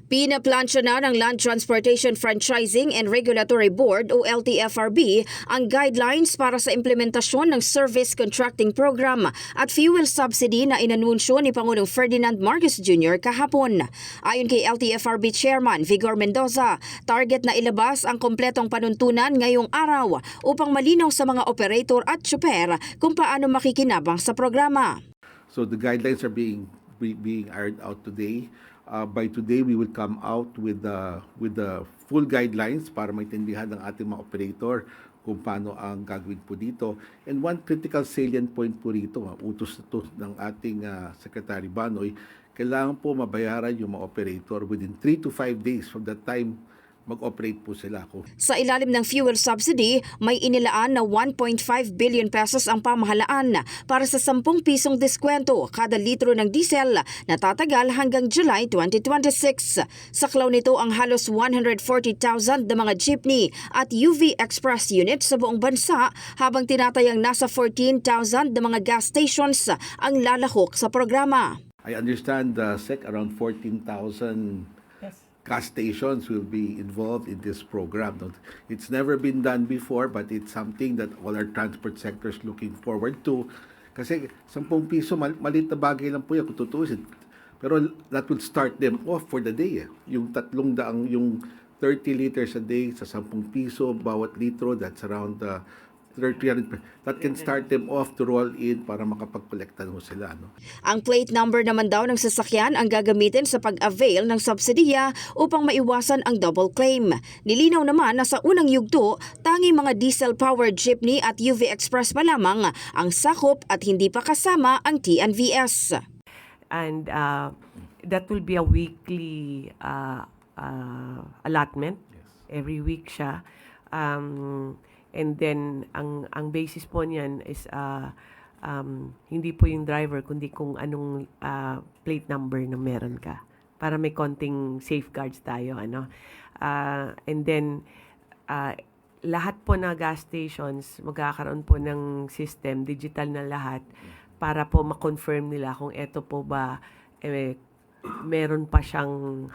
Pinaplansya na ng Land Transportation Franchising and Regulatory Board o LTFRB ang guidelines para sa implementasyon ng Service Contracting Program at fuel subsidy na inanunsyo ni Pangulong Ferdinand Marcos Jr. kahapon. Ayon kay LTFRB Chairman Vigor Mendoza, target na ilabas ang kompletong panuntunan ngayong araw upang malinaw sa mga operator at tsuper kung paano makikinabang sa programa. So the guidelines are being ironed out today. By today, we will come out with the full guidelines para maintindihan ng ating mga operator kung paano ang gagawin po dito. And one critical salient point po rito, utos na to ng ating Secretary Banoy, kailangan po mabayaran yung mga operator within 3 to 5 days from the time mag-operate po sila. Sa ilalim ng fuel subsidy, may inilaan na 1.5 billion pesos ang pamahalaan para sa 10 pisong diskwento kada litro ng diesel na tatagal hanggang July 2026. Saklaw nito ang halos 140,000 na mga jeepney at UV Express units sa buong bansa habang tinatayang nasa 14,000 na mga gas stations ang lalahok sa programa. I understand around 14,000 gas stations will be involved in this program. It's never been done before, but it's something that all our transport sector is looking forward to. Kasi 10 piso, maliit na bagay lang po yan kung tutusin. Pero that will start them off for the day. Yung 300, yung 30 liters a day sa 10 piso, bawat litro, that's around 300. That can start them off to roll in para makapag-collectan ho sila. No? Ang plate number naman daw ng sasakyan ang gagamitin sa pag-avail ng subsidiya upang maiwasan ang double claim. Nilinaw naman na sa unang yugto, tanging mga diesel-powered jeepney at UV Express pa lamang ang sakop at hindi pa kasama ang TNVS. And that will be a weekly allotment. Yes. Every week siya. And then, ang basis po niyan is hindi po yung driver, kundi kung anong plate number na meron ka. Para may konting safeguards tayo. And then, lahat po na gas stations, magkakaroon po ng system, digital na lahat, para po ma-confirm nila kung eto po ba, meron pa siyang,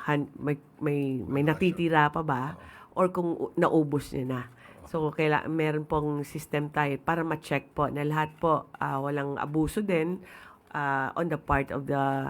may natitira pa ba, or kung naubos niya na. So, meron pong system tayo para ma-check po na lahat po walang abuso din on the part of the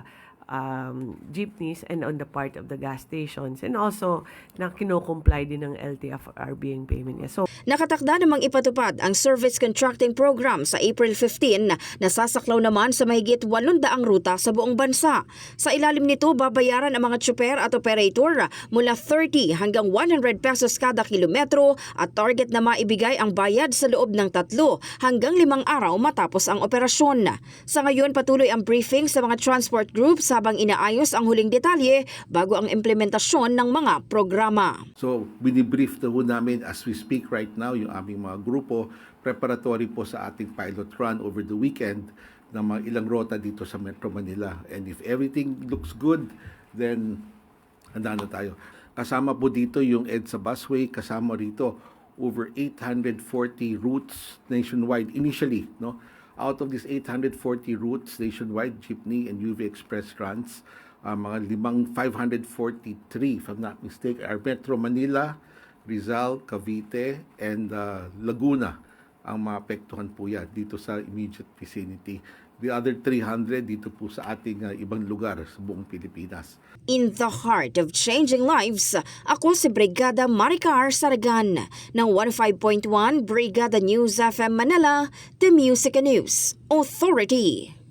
jeepneys and on the part of the gas stations. And also, na kino-comply din ng LTFRB ang payment niya. So, nakatakda namang ipatupad ang Service Contracting Program sa April 15 na sasaklaw naman sa mahigit 800 ruta sa buong bansa. Sa ilalim nito, babayaran ang mga tsuper at operator mula 30 hanggang 100 pesos kada kilometro at target na maibigay ang bayad sa loob ng 3 hanggang 5 araw matapos ang operasyon. Sa ngayon, patuloy ang briefing sa mga transport groups habang inaayos ang huling detalye bago ang implementasyon ng mga programa. So, binibrief na ho namin as we speak right now yung aming mga grupo, preparatory po sa ating pilot run over the weekend ng mga ilang rota dito sa Metro Manila. And if everything looks good, then handa na tayo. Kasama po dito yung EDSA busway, kasama rito over 840 routes nationwide initially, no? Out of these 840 routes nationwide, jeepney and UV Express runs, mga 543, if I'm not mistaken, are Metro Manila, Rizal, Cavite, and Laguna ang maapektuhan po yan dito sa immediate vicinity. The other 300 dito po sa ating ibang lugar sa buong Pilipinas. In the heart of changing lives, ako si Brigada Maricar Saragan ng 105.1 Brigada News FM Manila, The Music and News Authority.